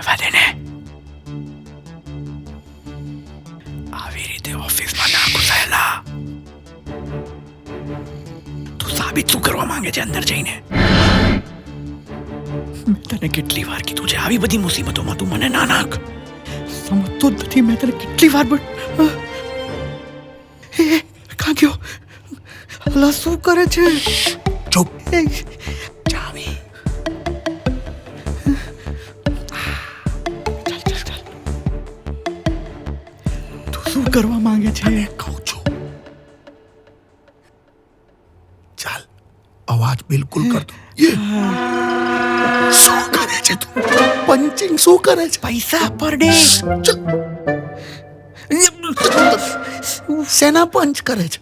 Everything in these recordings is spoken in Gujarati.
જવા દે ને. આવી રીતે ઓફિસમાં ના ઘુસાયેલા. તું સાબિત શું કરવા માંગે છે અંદર જઈને? મેં તને કેટલી વાર કીધું છે આવી બધી મુસીબતોમાં તું મને ના નાખ. સમજતો જ નથી. મેં તને કેટલી વાર ક્યાં ગયો? અલા શું કરે છે? ચૂપ. ચાવી. ચાલ. તું શું કરવા માંગે છે? કહું છું. ચાલ અવાજ બિલકુલ કરતો. શું કરે છે તું? પંચિંગ શું કરે છે? પૈસા પર ડે. સેના પંચ કરે છે?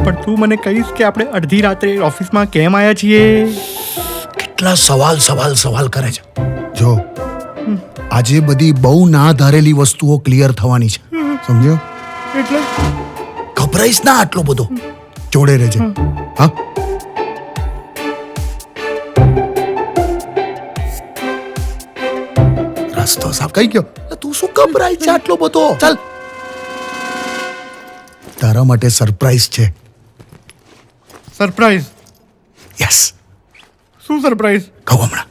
પણ તું મને કહીશ કે આપણે અડધી રાત્રે ઓફિસમાં કેમ આવ્યા છીએ? કેટલા સવાલ કરે છે. જો આજે બધી બહુ ના ધારેલી વસ્તુઓ ક્લિયર થવાની છે. સમજ્યો? એટલે ગભરાઈશ ના આટલો બધો. જોડે રહેજે. હા રસ્તો સાફ કઈ ગયો. તું શું ગભરાય છે આટલો બધો? ચાલ તારા માટે સરપ્રાઈઝ છે. સરપ્રાઈઝ? યસ. શું સરપ્રાઈઝ? કહું હમણાં.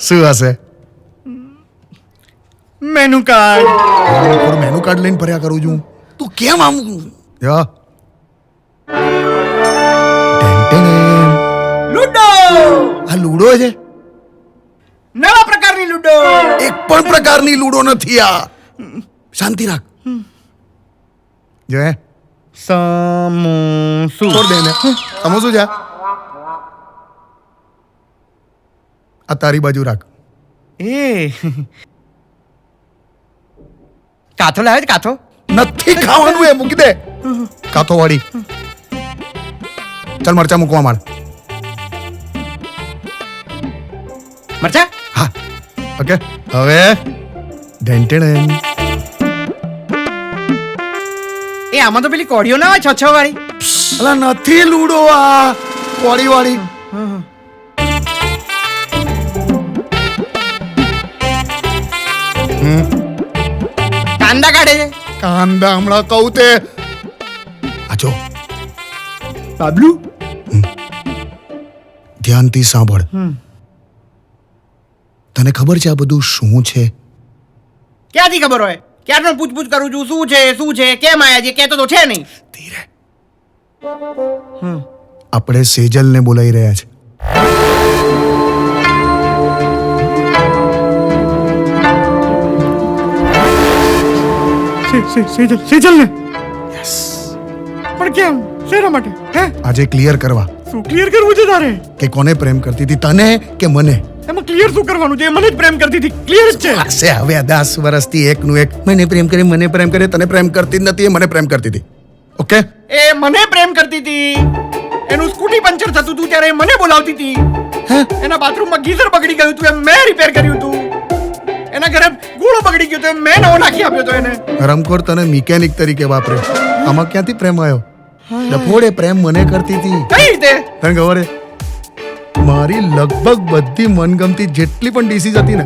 શું હશે? Menu card. મેનુ કાર્ડ લઈને ફર્યા કરું છું. તું કેમ આમ? લૂડો. આ લૂડો છે? નવા પ્રકારની લૂડો. એક પણ પ્રકારની લૂડો નથી આ. શાંતિ રાખ. જો સમોસું. છોડ દે ને. સમોસું છે આ તારી બાજુ રાખ. એ કાથો લાવ્યો છે? કાથો નથી ખાવાનું એ. મૂકી દે કાથો વાળી. ચાલ મરચા મૂકવા માંડ. મરચા? હા ઓકે. હવે ઢેંટેણ. એ આમાં તો પેલી કોડીઓ ના હોય 6 વાળી. અલા નથી લૂડો આ કોળી વાળી. કાંદા કાઢે છે. કાંદા હમણાં કહું તે. આ જો બાબલું ધ્યાનથી સાંભળ. તને ખબર છે આ બધું શું છે? ક્યાંથી ખબર હોય? ક્યારનો પૂછપૂછ કરું છું. શું છે કેમ આયા છે? કહેતો તો છે નહીં. ધીરે. આપણે સેજલને બોલાવી રહ્યા છે. સેજલ ને? યસ. પણ કેમ? શેના માટે? હે આજે ક્લિયર કરવા. શું ક્લિયર કરવું છે તારે? કે કોને પ્રેમ કરતી હતી, તને કે મને? એમાં ક્લિયર શું કરવાનું છે? મને જ પ્રેમ કરતી હતી. ક્લિયર જ છે. લાગશે હવે 10 વર્ષથી એકનું એક મને પ્રેમ કરે તને પ્રેમ કરતી જ નથી. એ મને પ્રેમ કરતી હતી. ઓકે. એ મને પ્રેમ કરતી હતી. એનું સ્કૂટી પંચર થતું હતું ત્યારે મને બોલાવતી હતી. એના બાથરૂમમાં ગીઝર બગડી ગયું હતું એમ મેં રિપેર કર્યું હતું. એના ઘરે ગોળો બગડી ગયો તો મેં નવો નાખી આપ્યો તો એને. રમખોર તને મિકેનિક તરીકે વાપરે. આમાં ક્યાંથી પ્રેમ આવ્યો? ડફોડે પ્રેમ મને કરતી હતી. કઈ રીતે? તને ખબર છે મારી લગભગ બધી મનગમતી જેટલી પણ ડીસીઝ હતી ને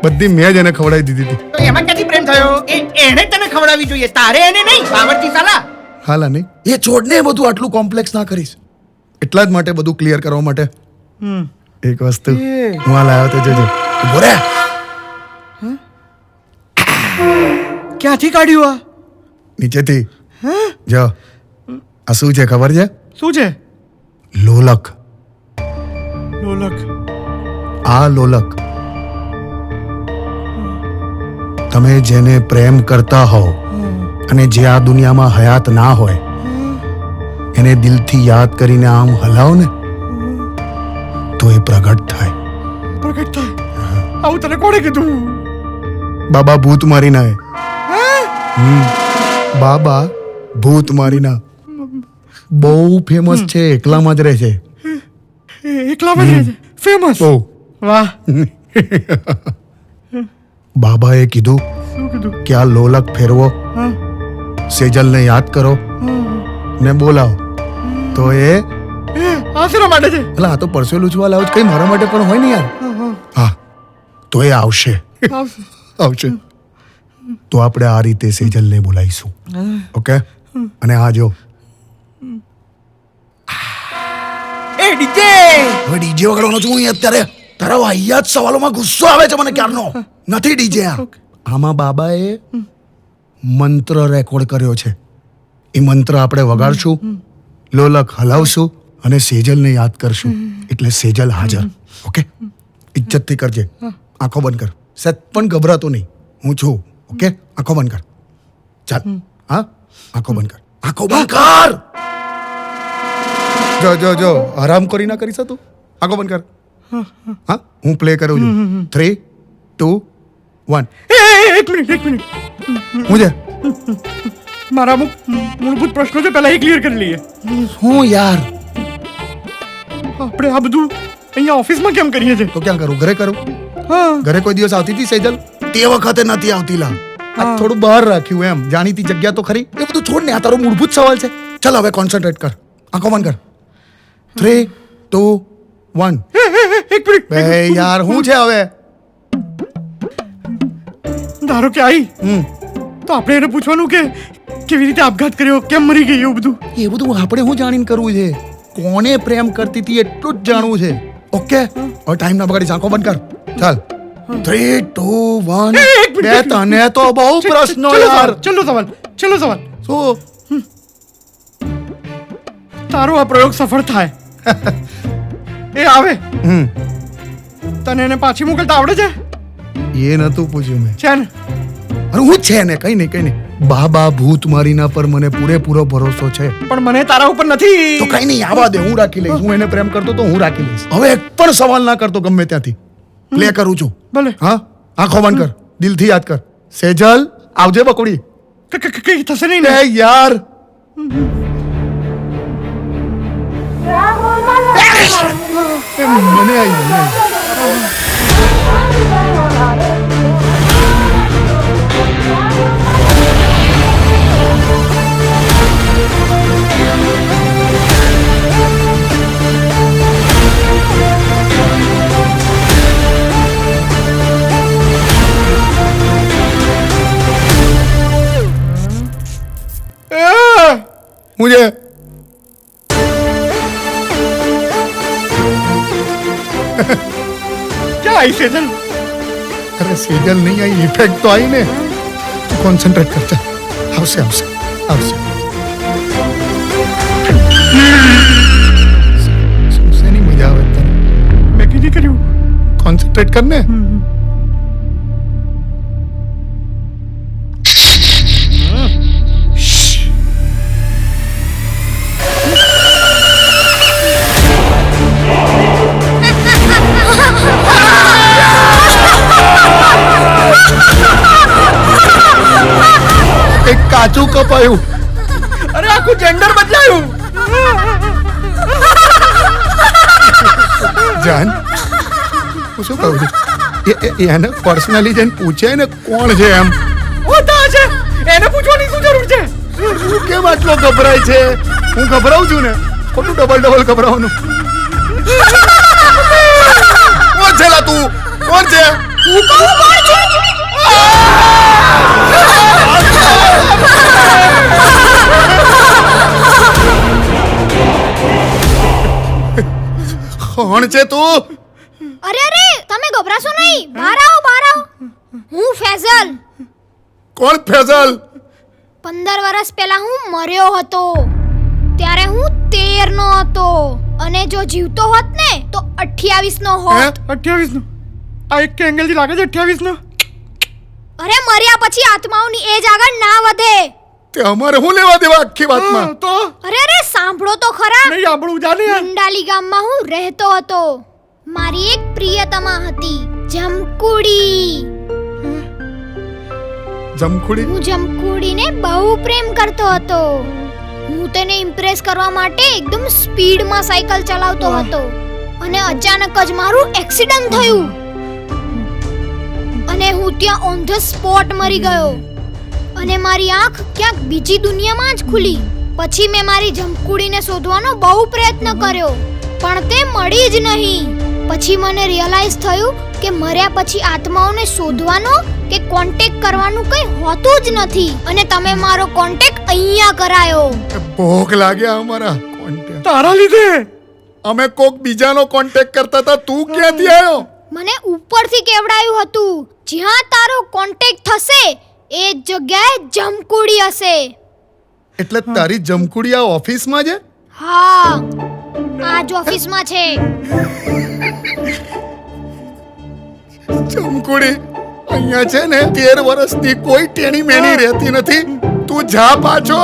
બધી મેં જ એને ખવડાવી દીધી હતી. તો એમાં ક્યાંથી પ્રેમ થયો? એને તને ખવડાવવી જોઈએ, તારે એને નહીં. બાવરથી સાલા. હાલા નહીં. એ છોડને બધું આટલું કોમ્પ્લેક્સ ના કરીશ. એટલા જ માટે બધું ક્લિયર કરવા માટે એક વસ્તુ હું આ લાવ્યો તો જોજો. ઉભો રહે. ક્યાંથી કાઢ્યું આ? નીચેથી. જો આ શું છે ખબર છે? શું છે? લોલક. લોલક? આ લોલક તમે જેને પ્રેમ કરતા હોવ અને જે આ દુનિયામાં હયાત ના હોય એને દિલથી યાદ કરીને આમ હલાવો ને તો એ પ્રગટ થાય. પ્રગટ થાય? આવું તને કોણે કીધું? બાબા ભૂત મારી ના. બાબા ભૂત મારી ના બહુ ફેમસ છે. એકલામાં જ રહે છે. એકલામાં જ રહે છે? ફેમસ? બહુ. વાહ. બાબાએ કીધું શું કીધું? કે આ લોલક ફેરવો, સેજલને યાદ કરો ને બોલાવો તો એ આ શેના માટે છે? એટલે આ તો પરસે લૂછવા લાવ કઈ મારા માટે પણ હોય ને યાર. હા તો એ આવશે આવશે. તો આપણે આ રીતે સેજલને બોલાવીશું. ઓકે અને આ જો એ ડીજે હવે ડીજે વગાડવાનો છું હું અત્યારે. તારા વાહિયાત સવાલોમાં ગુસ્સો આવે છે મને ક્યારનો. નથી ડીજે આ. આમાં બાબાએ મંત્ર રેકોર્ડ કર્યો છે. એ મંત્ર આપણે વગાડશું, લોલક હલાવશું અને સેજલને યાદ કરશું એટલે સેજલ હાજર. ઓકે ઇજ્જતથી કરજે. આંખો બંધ કર. સત પણ ગભરાતો નહીં, હું છું. ઓકે આંખો બંધ કર. ચાલ હા આંખો બંધ કર. આંખો બંધ કર. જો જો જો આરામ કરી ના કરી શકતું. આંખો બંધ કર. હા હું પ્લે કરું છું. 3, 2, 1. એક મિનિટ હું છે મારા અમુક મૂળભૂત પ્રશ્નો છે પહેલા એ ક્લિયર કરી લઈએ. હું યાર આપણે આ બધું અહીંયા ઓફિસમાં કેમ કરીએ છીએ? તો ક્યાં કરું? ઘરે કરું. હા ઘરે કોઈ દિવસ આવતી હતી સેજલ? તે વખતે નથી આવતી લા. આ થોડું બહાર રાખ્યું એમ. જાણીતી જગ્યા તો ખરી. એ બધું છોડ ને, આ તારો મૂળભૂત સવાલ છે. ચાલ હવે કોન્સન્ટ્રેટ કર. આંખો બંધ કર. 3, 2, 1. એક મિનિટ. બે યાર હું છે હવે? ધારો કે આવી તો આપણે એને પૂછવાનું કે કેવી રીતે આપઘાત કર્યો, કેમ મરી ગઈ, એવું બધું. એ બધું આપણે શું જાણીને કરવું છે? કોને પ્રેમ કરતી હતી એટલું જ જાણવું છે. ઓકે હવે ટાઈમ ના બગાડીશ. આંખો બંધ કર. ચાલ 3, 2, 1. એક મિનિટ. બે તને તો બહુ પ્રશ્નો યાર. ચલો સવાલ. શું તારો આ પ્રયોગ સફળ થાય એ આવે તને એને પાછી મોકલતા આવડે છે? એ નતું પૂછ્યું મેં. છે ને? અરે હું છે ને, કઈ નહીં. બાબા ભૂત મારીના પર મને પૂરેપૂરો ભરોસો છે. પણ મને તારા ઉપર નથી. તો કઈ નહીં, આવા દે, હું રાખી લઈશ. હું એને પ્રેમ કરતો તો હું રાખી લઈશ. હવે એક પણ સવાલ ના કરતો ગમે ત્યાંથી. પ્લે કરું છું. ભલે. હા આંખો બંધ કર. દિલથી યાદ કર. સેજલ આવજે બકુડી. કઈ થશે નહીં એ ને? યાર મને આવી. मुझे क्या आई सेजल? अरे सेजल नहीं आई, इफेक्ट तो आई ने. कॉन्सेंट्रेट करते. આવશે શેની મજા આવે તને? મેં કીધી કર્યું. કોન્સન્ટ્રેટ કરને. એક કાચું કપાયું. અરે આખું જેન્ડર બદલાયું. જાન હું શું કહું છું, એને પર્સનલી જઈને પૂછે ને કોણ છે એમ. હોતા છે એને પૂછવાની શું જરૂર છે? તું કેમ આટલો ગભરાય છે? હું ગભરાઉં છું ને, ખોટું ડબલ ગભરાવાનું. કોણ છે લા તું? કોણ છે? કોણ છે તું? અરે તમે ગભરાશો નહીં. બહાર આવો. હું ફેઝલ. કોણ ફેઝલ? 15 વર્ષ પહેલા હું મર્યો હતો. ત્યારે હું 13 નો હતો અને જો જીવતો હોત ને તો 28 નો હોત. 28 નો? આ એક એંગલ થી લાગે છે 28 નો. અરે મર્યા પછી આત્માઓની એજ આગળ ના વધે. તે અમારે હું લેવા દેવા આખી વાતમાં? તો અરે સાંભળો તો ખરા. નહીં આપણું જાને યાર. મંડાલી ગામમાં હું રહેતો હતો. મારી એક પ્રિયતમા હતી, જમકુડી. જમખુડી? હું જમકુડીને બહુ પ્રેમ કરતો હતો. હું તેને ઇમ્પ્રેસ કરવા માટે એકદમ સ્પીડમાં સાયકલ ચલાવતો હતો અને અચાનક જ મારું એક્સિડન્ટ થયું અને હું ત્યાં ઓન ધ સ્પોટ મરી ગયો અને મારી આંખ ક્યાંક બીજી દુનિયામાં જ ખુલી. પછી મેં મારી જમકુડીને શોધવાનો બહુ પ્રયત્ન કર્યો પણ તે મળી જ નહીં. પછી મને રિયલાઇઝ થયું કે મર્યા પછી આત્માઓને શોધવાનો કે કોન્ટેક્ટ કરવાનું કંઈ હોતું જ નથી અને તમે મારો કોન્ટેક્ટ અહીંયા કરાયો. ભોગ લાગ્યા અમારા કોન્ટેક્ટ. તારા લીધે અમે કોક બીજાનો કોન્ટેક્ટ કરતા હતા, તું ક્યાંથી આવ્યો? મને ઉપરથી કેવડાયું હતું જ્યાં તારો કોન્ટેક્ટ થશે એ જ જગ્યાએ જમકુડી હશે. એટલે તારી જમકુડી આ ઓફિસમાં છે? હા, આ જ ઓફિસમાં છે. જમકુડી અહીંયા છે ને 13 વર્ષની કોઈ ટેણી મેણી રહેતી નથી. તું જા પાછો.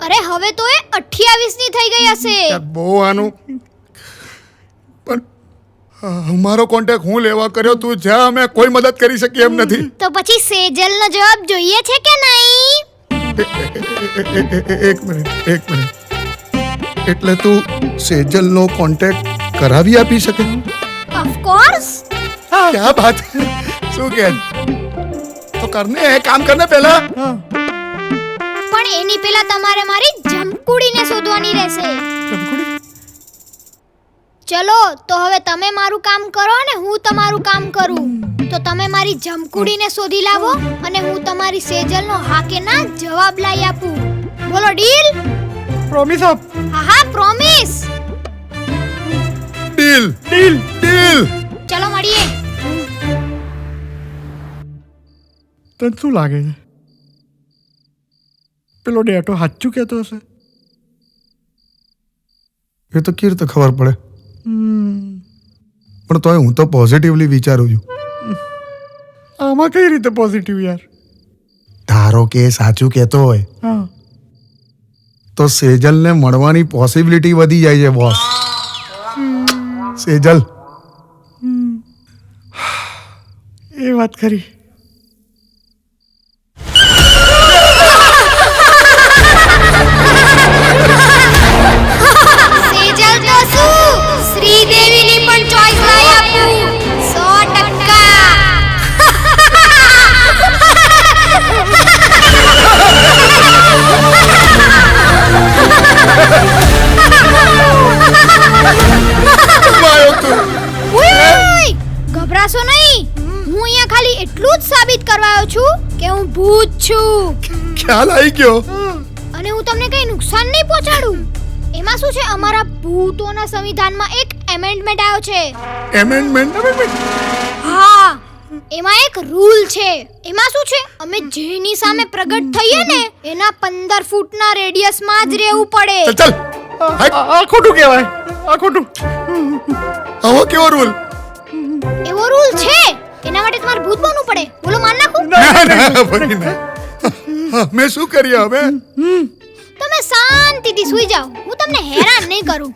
અરે હવે તો એ 28 ની થઈ ગઈ હશે. બહુ આનું પણ અમારો કોન્ટેક્ટ હું લેવા કર્યો? તું જા, અમે કોઈ મદદ કરી શકીએ એમ નથી. તો પછી સેજલનો જવાબ જોઈએ છે કે નહીં? એક મિનિટ. એટલે તું સેજલનો કોન્ટેક્ટ કરાવી આપી શકે? Of course. ક્યાં વાત! શું કહે? તો કરને, કામ કરને પહેલા. પણ એની પહેલા તમારે મારી જમકુડીને શોધવાની રહેશે. ચલો તો હવે તમે મારું કામ કરો અને હું તમારું કામ કરું. તો તમે મારી જમકુડીને શોધી લાવો અને હું તમારી સેજલનો હા કે ના જવાબ લાવી આપું. બોલો ડીલ? પ્રોમિસ આપ. હા પ્રોમિસ. ડીલ. ચલો મળીએ. તને શું લાગે છે પેલો ડેટો સાચું કહેતો હશે? એ તો કેવી રીતે ખબર પડે? પણ તોય હું તો પોઝિટિવલી વિચારું છું. આમાં કઈ રીતે પોઝિટિવ યાર? ધારો કે એ સાચું કહેતો હોય હા તો સેજલને મળવાની પોસિબિલિટી વધી જાય છે બોસ. સેજલ એ વાત ખરી. સેજલ તો શું શ્રીદેવીની પણ ચોઈસ લાવી આપું 100%. ગભરાશો નહીં, હું અહીંયા ખાલી એટલું જ સાબિત કરવા આવ્યો છું કે હું ભૂત છું ખ્યાલ આવી ગયો. અને હું તમને કઈ નુકસાન નહીં પહોંચાડું. એમાં શું છે, અમારા ભૂતોના સંવિધાનમાં એક એમેન્ડમેન્ટ આવ્યો છે. એમેન્ડમેન્ટ? હા, એમાં એક રૂલ છે. એમાં શું છે, અમે જેની સામે પ્રગટ થઈએ ને એના 15 ફૂટના રેડિયસમાં જ રહેવું પડે. ચાલ આ ખોટું કહેવાય. આ ખોટું. આવો કેવો રૂલ? એવો રૂલ છે, એના માટે તમારે ભૂત બનવું પડે. બોલો માન નાખું? મેં શું કરીએ હવે? તમે શાંતિથી સૂઈ જાઓ, હું તમને હેરાન નહીં કરું.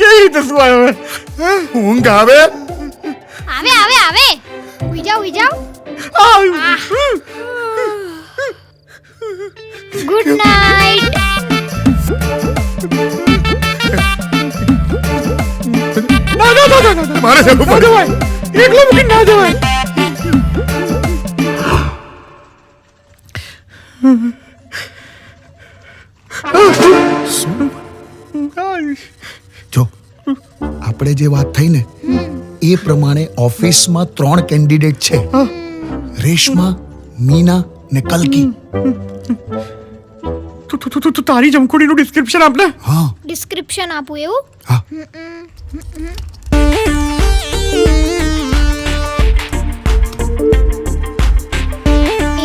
કેવી રીતે શું આવ્યો? ઊંઘ આવે? આવે સૂઈ જાઓ. Good night. ના મારે જવું પડે. એકલો મૂકીને ના જવાય. જો આપણે જે વાત થઈ ને એ પ્રમાણે ઓફિસમાં 3 કેન્ડિડેટ છે, રેશમા, મીના ને કલ્કી. તું તારી જમકુડીનું ડિસ્ક્રિપ્શન આપ ને. હા ડિસ્ક્રિપ્શન આપું એવું? હા.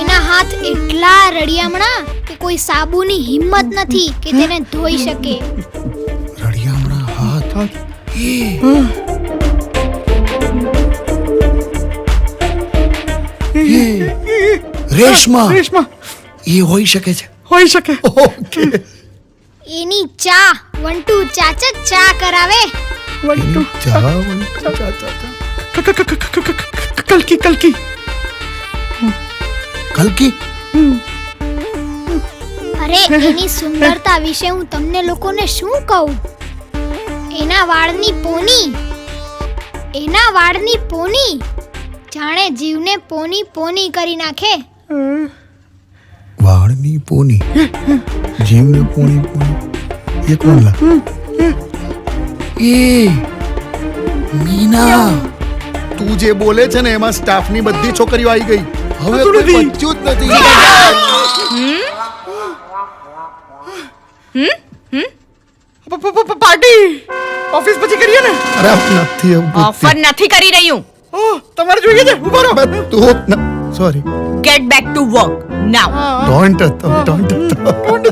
એના હાથ એટલા રડિયામણા કે કોઈ સાબુની હિંમત નથી કે તેને ધોઈ શકે. રડિયામણા હાથ. રેશમા એ હોઈ શકે છે. હોઈ શકે. ઓકે. એની ચા 1 2 ચાચા ચા કરાવે. કલ્કી કલ્કી. અરે એની સુંદરતા વિશે હું તમને લોકોને શું કહું. એના વાળની પોની જાણે જીવને પોની કરી નાખે. વાળની પોની જીવને પોણી પોણી એ કોણ લા એ મીના તું જે બોલે છે ને એમાં સ્ટાફની બધી છોકરીઓ આવી ગઈ હવે હતું કોઈ નથી. બચ્યું જ નથી પાર્ટી ઓફિસ પછી કરીએ ને અરે નથી એવું ઓફર નથી કરી રહ્યું. ઓહ તમારે જોઈએ છે ઉભા રહો તું sorry get back to work now. Don't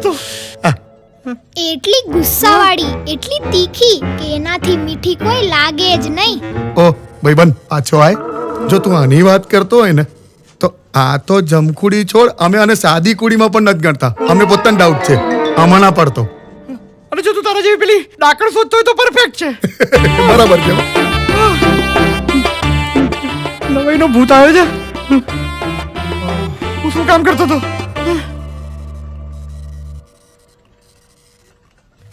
તો એટલી ગુસ્સાવાળી એટલી તીખી કે એનાથી મીઠી કોઈ લાગે જ નહીં. ઓ ભાઈબંધ પાછો આય જો તું આની વાત કરતો હોય ને તો આ તો જમખુડી છોડ અમે અને સાદી કુડીમાં પણ નથી ગણતા અમને પોતાને ડાઉટ છે આમાં ના પડતો અને જો તું તારા જેવી પેલી ડાકણ શોધતો હોય તો પરફેક્ટ છે બરાબર છે નવાઈનો ભૂત આવે છે હું શું કામ કરતો હતો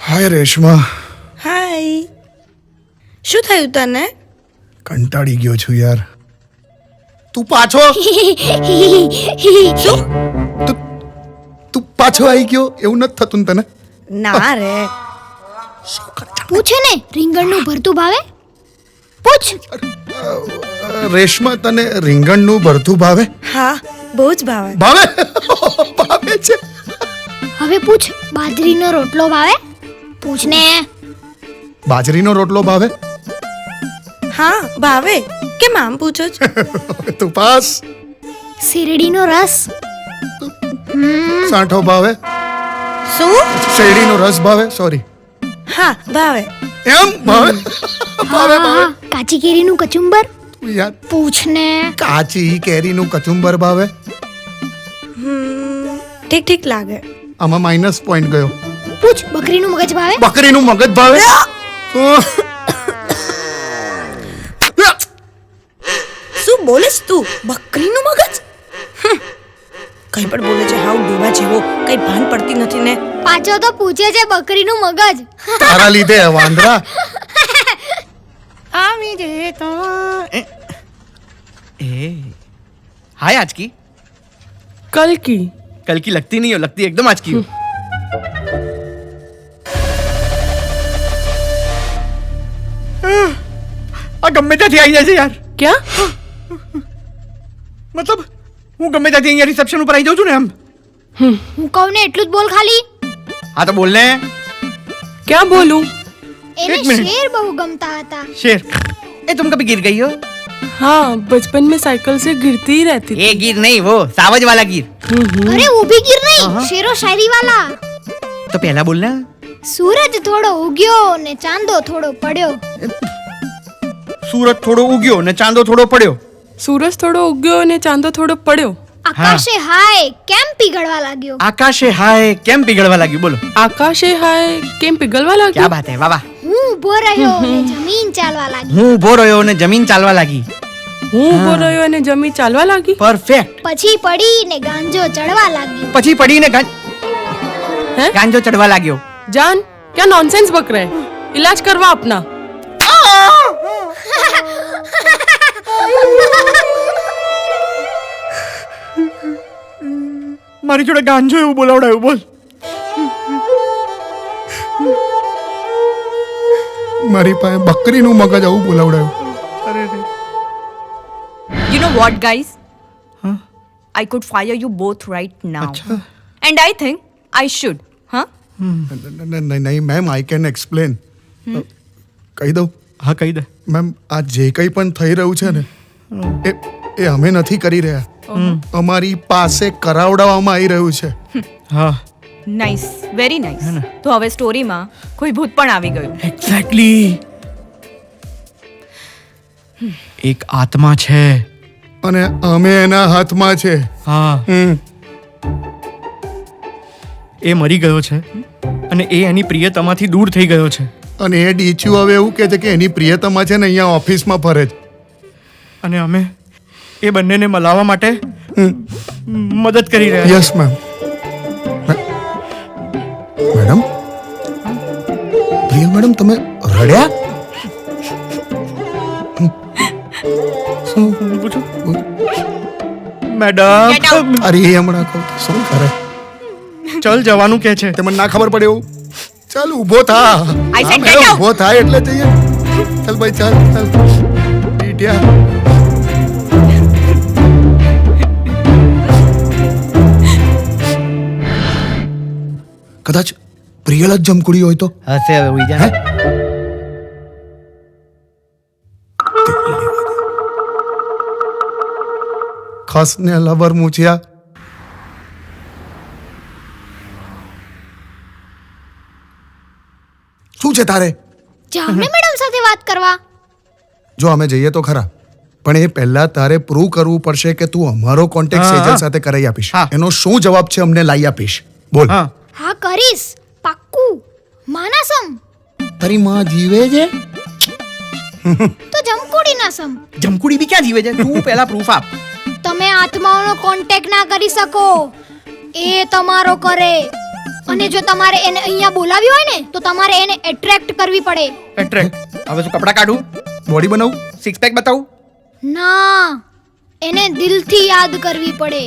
હાય રેશમા હાય શું થયું તને કંટાળી ગયો છું યાર તું પાછો તું પાછો આવી ગયો એવું નથી થતું ને તને ના રે પૂછે ને રીંગણનું ભરતું ભાવે પૂછ. રેશમા તને રીંગણનું ભરતું ભાવે હા બહુ જ ભાવે ભાવે ભાવે છે હવે પૂછ બાજરીનો રોટલો ભાવે પૂછ ને. બાજરીનો રોટલો ભાવે હા ભાવે કેમ આમ પૂછો છો તું પાસ શેરડીનો રસ સાંઠો ભાવે શું શેરડીનો રસ ભાવે સોરી હા ભાવે એમ ભાવે ભાવે ભાવે કાચી કેરીનું કચુંબર યાર પૂછ ને. કાચી કેરીનું કચુંબર ભાવે ઠીક ઠીક લાગે આમાં માઇનસ પોઈન્ટ ગયો પૂછ બકરીનું મગજ ભાવે બકરીનું મગજ ભાવે શું બોલેસ તું બકરીનું મગજ કઈ પણ બોલે છે હાવ ડોબા જેવો કઈ ભાન પડતી નથી ને પાછો તો પૂછે છે બકરીનું મગજ. તારા લીધે વાંદરા આવી જે તો ए हाय आज की कल की कल की लगती नहीं हो लगती एकदम आज की हो આ ગમે ત્યાંથી આવી જાય છે યાર क्या મતલબ હું ગમે ત્યાંથી અહીંયા રિસેપ્શન ઉપર આવી જાઉં છું ને એમ હું કહું ને એટલું જ બોલ ખાલી. હા તો બોલ ને क्या बोलूं એને એક મિનિટ. શેર બહુ ગમતા હતા. शेर ए तुम कभी गिर गई हो हाँ बचपन में साइकिल से गिरती ही रहती थी ये गिर नहीं वो सावज वाला गिर અરે ઊભી ગીર નહીં શેરો શાયરી વાલા. तो पहला बोलना સૂરજ થોડો ઉગ્યો ને ચાંદો થોડો પડ્યો. सूरज थोड़ो उग्यो ने चांदो थोड़ो पड़्यो सूरज थोड़ो उग्यो ने चांदो थोड़ो पड़्यो આકાશે હાય કેમ પીગળવા લાગ્યો. आकाशे हाय केम पिघलवा लगी बोलो आकाशे हाय केम पिघलवा क्या लागी बात है वाह वाह હું ઊભો રહ્યો ને જમીન ચાલવા લાગી. હું ઉભો રહ્યો ને જમીન ચાલવા લાગી હું ઉભો રહ્યો અને જમી ચાલવા લાગી પરફેક્ટ પછી પડી ને ગાંજો ચડવા લાગ્યો. પછી પડીને हैं ગાંજો ચડવા લાગ્યો जान क्या नॉनसेंस बक रहे हैं? इलाज करवा अपना મારી જોડે ગાંજો એવું બોલાવડાયું બોલ મારી પાસે બકરીનું મગજ આવું બોલાવડાયું અરે રે You know what, guys? I could fire you both right now. अच्छा। And I think I should. Huh? નહીં મેમ આઈ કેન એક્સપ્લેન કહી દઉં હા કહી દે મેમ આ જે કંઈ પણ થઈ રહ્યું છે ને એ અમે નથી કરી રહ્યા અમારી પાસે કરાવડાવવામાં આવી રહ્યું છે હા Nice. Very nice. તો હવે સ્ટોરીમાં કોઈ ભૂત પણ આવી ગયું. એક્ઝેક્ટલી એક આત્મા છે અને અમે એના હાથમાં છે હા એ મરી ગયો છે અને એ એની પ્રિયતમાથી દૂર થઈ ગયો છે અને એ ડીચ્યુ હવે એવું કહે છે કે એની પ્રિયતમા છે ને અહીંયા ઓફિસમાં ફરે છે અને અમે એ બંનેને મલાવવા માટે મદદ કરી રહ્યા યસ મેમ મેડમ પ્રિય મેડમ તમે રડ્યા પૂછું મેડમ Get out. અરે એ હમણાં કહું તો શું કરે ચલ જવાનું કે છે. તે મને ના ખબર પડે એવું. ચાલ ઊભો થા. I said હા, get મેં out. ઊભો થાય એટલે જઈએ. ચાલ ભાઈ ચાલ ચાલ. ટીટિયા. કદાચ પ્રિયલ જ જમકુડી હોય તો હશે હવે ઉઈ જા. હે? ખસને લબર મૂછ્યા. શું છે તારે? જાવ ને મેડમ સાથે વાત કરવા. જો અમે જઈએ તો ખરા, પણ એ પહેલા તારે પ્રૂવ કરવું પડશે કે તું અમારો કોન્ટેક્ટ હા, સેજલ હા. સાથે કરાવી આપીશ. હા. એનો શું જવાબ છે અમને લાવી આપીશ. બોલ. હા હા કરીશ પાક્કું. માનાસમ તારી માં જીવે છે? તો જમકુડી ના સમ. જમકુડી બી ક્યાં જીવે છે? તું પહેલા પ્રૂફ આપ. તમે આત્માઓનો કોન્ટેક્ટ ના કરી શકો, એ તમારો કરે. અને જો તમારે એને અહીંયા બોલાવી હોય ને તો તમારે એને એટ્રેક્ટ કરવી પડે. એટ્રેક્ટ. હવે શું કપડા કાઢું? બોડી બનાવું? સિક્સ પેક બતાવું? ના, એને દિલથી યાદ કરવી પડે.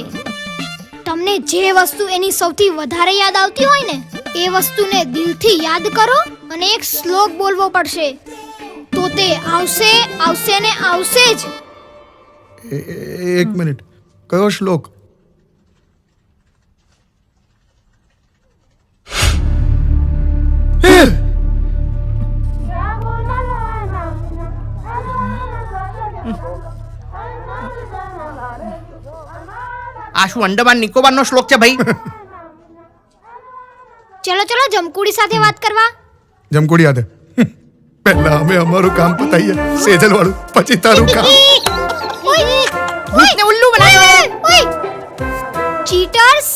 તમને જે વસ્તુ એની સૌથી વધારે યાદ આવતી હોય ને એ વસ્તુને દિલથી યાદ કરો અને એક શ્લોક બોલવો પડશે. તો તે આવશે આવશે ને આવશે જ. એક મિનિટ, કયો શ્લોક? આ શું અંડમાન નિકોબારનો શ્લોક છે ભાઈ? ચલો ચલો જમકુડી સાથે વાત કરવા. જમકુડી હાથે. પહેલા અમે અમારું કામ પતાઈએ, સેજલ વાળું, પછી તારું કામ. ભૂતને ઉલ્લુ બનાવ્યો. ચીટર્સ,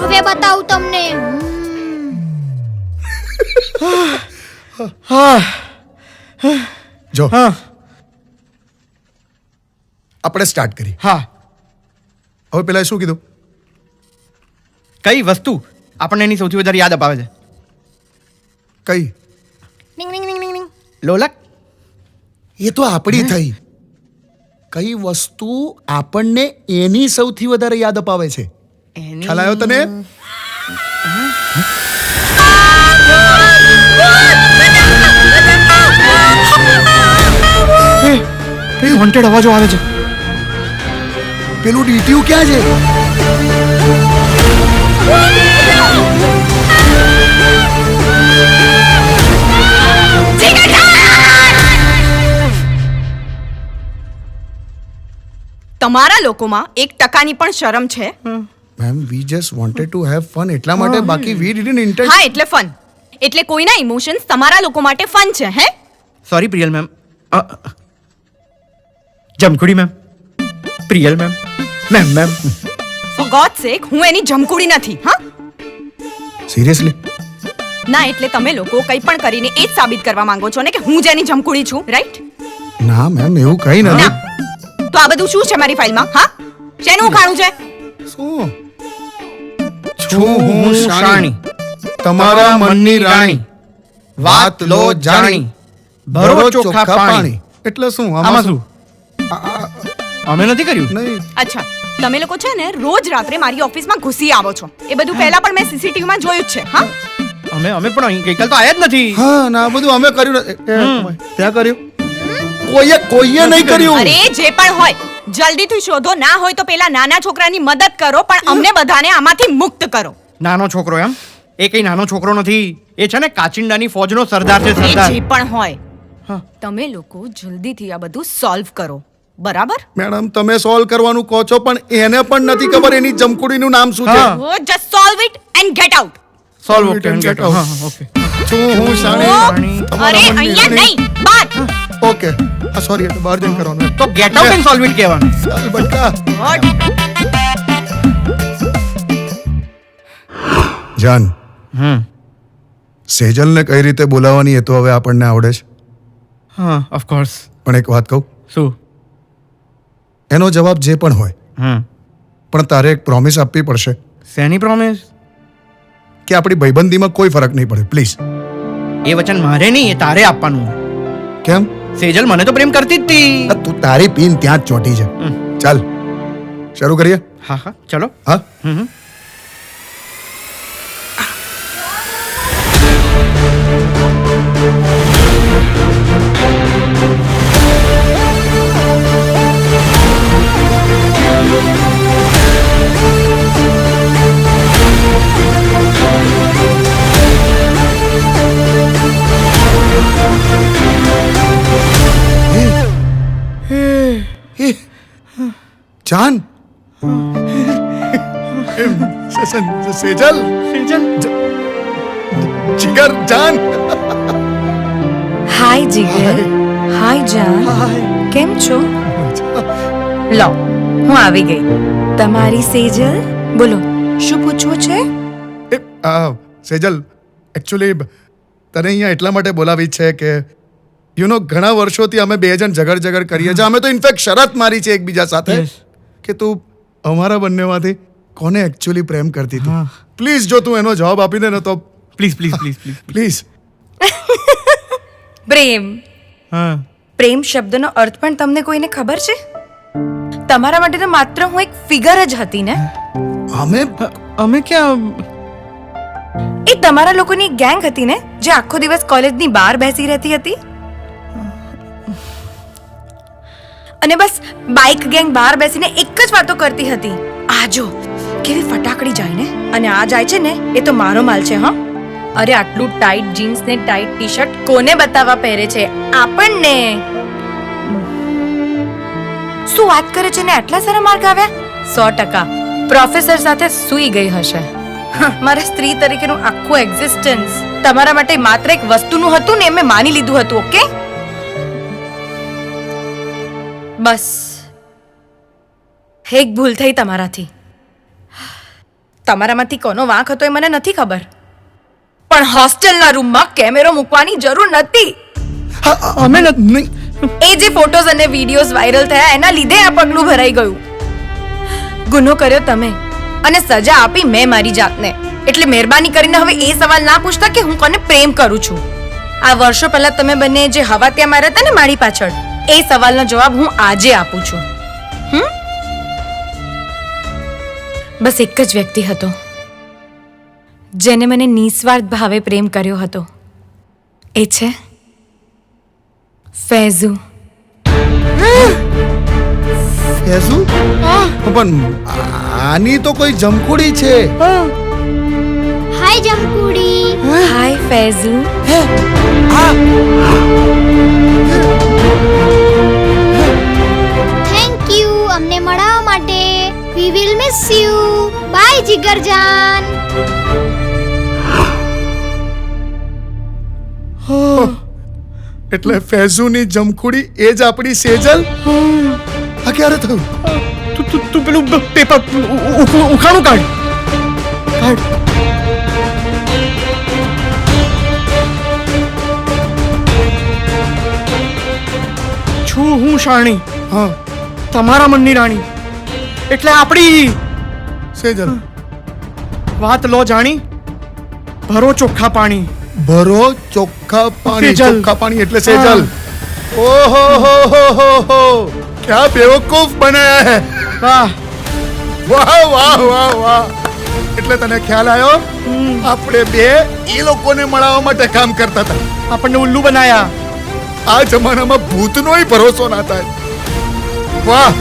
હવે બતાવું તમને. જો હા આપણે સ્ટાર્ટ કરી. હા. હવે પેલા શું કીધું? કઈ વસ્તુ આપણને એની સૌથી વધારે યાદ અપાવે છે? કઈ? લોલક. એ તો આપણી થઈ. કઈ વસ્તુ આપણને એની સૌથી વધારે યાદ અપાવે છે? એની ખ્યાલ આવ્યો તને? કઈ હોન્ટેડ અવાજો આવે છે. પેલું ડીટીયુ ક્યાં છે? તમારા લોકોમાં 1% પણ શરમ છે? Ma'am we just wanted to have fun, એટલા માટે. બાકી વી ડીડન્ટ ઇન્ટેન્ડ. હા એટલે ફન. એટલે કોઈના ઇમોશન્સ તમારા લોકો માટે ફન છે હે? Sorry Priyal ma'am. Jamkudi ma'am. Priyal ma'am. Ma'am. For God sake, હું એની જમકુડી નથી. હા સિરિયસલી? ના, એટલે તમે લોકો કંઈ પણ કરીને એ જ સાબિત કરવા માંગો છો ને કે હું જેની જમકુડી છું, રાઈટ? ના મેમ, એવું કઈ નથી. ના. તો આ બધું શું છે મારી ફાઇલમાં? હા, શેનું ખાણું છે? શું? છું હું શાણી, તમારા મનની રાણી, વાત લો જાણી, ભરો ચોખ્ખા પાણી. એટલે શું? આમાં શું? અમે નથી કર્યું. નહીં. અચ્છા, તમે લોકો છે ને રોજ રાત્રે મારી ઓફિસમાં ઘૂસી આવો છો. એ બધું પહેલા પણ મેં સીસીટીવીમાં જોયું જ છે. હા, અમે પણ અહીં ગઈકાલ તો આયા જ નથી. હા ના, બધું અમે કર્યું નથી. ત્યાં કર્યું? કોઈએ નહીં કર્યું. અરે જે પણ હોય જલ્દીથી શોધો. ના હોય તો પેલા નાના છોકરાની મદદ કરો, પણ અમને બધાને આમાંથી મુક્ત કરો. નાનો છોકરો એમ? એ કઈ નાનો છોકરો નથી. એ છે ને કાચિંડાની ફોજનો સરદાર છે, એ સરદાર. જે પણ હોય હા. તમે લોકો જલ્દીથી આ બધું સોલ્વ કરો, બરાબર? મેડમ તમે સોલ્વ કરવાનું કહો છો, પણ એને પણ નથી ખબર એની જમકુડીનું નામ શું છે. હા. Just solve it and get out. Solve Solve it and get out. Okay. છું હું શાણી, અરે તમારા મનની અહીંયા રાણી. નહીં, બાર. ઓકે, સોરી, એટલે બહાર જઈને કરવાનું. તો get out and solve it કહેવાનું. ચાલ બટકા. What? જાન, સેજલને કઈ રીતે બોલાવવાની એ તો હવે આપણને આવડે છે. હા, ઓફ કોર્સ. પણ એક વાત કહું, શું? એનો જવાબ જે પણ હોય, પણ તારે એક પ્રોમિસ આપવી પડશે શેની પ્રોમિસ? કે આપણી ભાઈબંધીમાં કોઈ ફરક નહીં પડે, પ્લીઝ. એ વચન મારે નહીં, એ તારે આપવાનું. કેમ? સેજલ મને તો પ્રેમ કરતી જ હતી. આ તું તારી પીન ત્યાં જ ચોંટી છે. ચાલ શરૂ કરીએ. હા ચલો. હા, જાન સેજલ જીગર જાન હાય જીગર હાય જાન કેમ છો લો હું આવી ગઈ તમારી સેજલ બોલો શું પૂછવું છે સેજલ એકચ્યુઅલી તને અહીંયા એટલા માટે બોલાવી છે કે ઘણા વર્ષોથી અમે બે જણ ઝઘડ કરીએ છીએ. અમે તો ઇનફેક્ટ શરત મારી છે એકબીજા સાથે કે તું અમારા બંનેમાંથી કોને એકચ્યુઅલી પ્રેમ કરતી હતી. પ્લીઝ જો તું એનો જવાબ આપી દે ને તો please please please please please. પ્રેમ હા પ્રેમ શબ્દનો અર્થ પણ તમને કોઈને ખબર છે? તમારા માટે તો માત્ર હું એક ફિગર જ હતી ને. અમે ક્યાં એ તમારા લોકોની ગેંગ હતી ને જે આખો દિવસ કોલેજની બહાર બેસી રહેતી હતી અને બસ બાઇક ગેંગ બહાર બેસીને એક જ વાતો કરતી હતી. આ જો કેવી ફટાકડી જાય ને અને આ જાય છે ને એ તો મારો માલ છે. હા અરે આટલું ટાઈટ જીન્સ ને ટાઈટ ટી-શર્ટ કોને બતાવવા પહેરે છે? આપણને. શું વાત કરે છે ને આટલા સારા માર્ક આવ્યા? 100% પ્રોફેસર સાથે સૂઈ ગઈ હશે. મારા સ્ત્રી તરીકેનું આખું એક્ઝિસ્ટન્સ તમારા માટે માત્ર એક વસ્તુનું હતું ને મેં માની લીધું હતું. ઓકે બસ એક ભૂલ થઈ તમારાથી. તમારામાંથી કોનો વાંક હતો એ મને નથી ખબર પણ હોસ્ટેલના રૂમમાં કેમેરો મૂકવાની જરૂર નથી. અમે નહીં. એ જે ફોટોઝ અને વિડીયોઝ વાયરલ થયા એના લીધે આ પગલું ભરાઈ ગયું. ગુનો કર્યો તમે અને સજા આપી મેં મારી જાતને. એટલે મહેરબાની કરીને હવે એ સવાલ ના પૂછતા કે હું કોને પ્રેમ કરું છું. આ વર્ષો પહેલા તમે બંને જે હવા ત્યાં માર્યા હતા ને મારી પાછળ એ સવાલનો જવાબ હું આજે આપું છું. બસ એક જ વ્યક્તિ હતો જેને મને નિસ્વાર્થ ભાવે પ્રેમ કર્યો હતો. એ છે ફૈઝુ. ફૈઝુ? પણ આની તો કોઈ જમકુડી છે. હાય જમકુડી. હાય ફૈઝુ. થેન્ક યુ અમને મળવા માટે. We will miss you. Bye જીગરજાન. એટલે ફૈઝુની જમકુડી એ જ આપણી સેજલ. આ ક્યારે થયું? તું પેલું પેપર ઉખાણું કાઢ. છું હું શાણી, હા તમારા મનની રાણી, એટલે આપણી સેજલ. વાત લો જાણી, ભરો ચોખ્ખા પાણી. ભરો ચોખ્ખા પાણી. સેજલ. ચોખ્ખા પાણી એટલે સેજલ. ઓહો હો હો હો હો ક્યા બેવકૂફ બનાયા હે. વાહ વાહ વાહ વાહ વાહ. એટલે તને ખ્યાલ આવ્યો આપણે બે એ લોકોને મળવા માટે કામ કરતા હતા. આપણને ઉલ્લુ બનાયા. આ જમાનામાં ભૂતનોય ભરોસો ના થાય. વાહ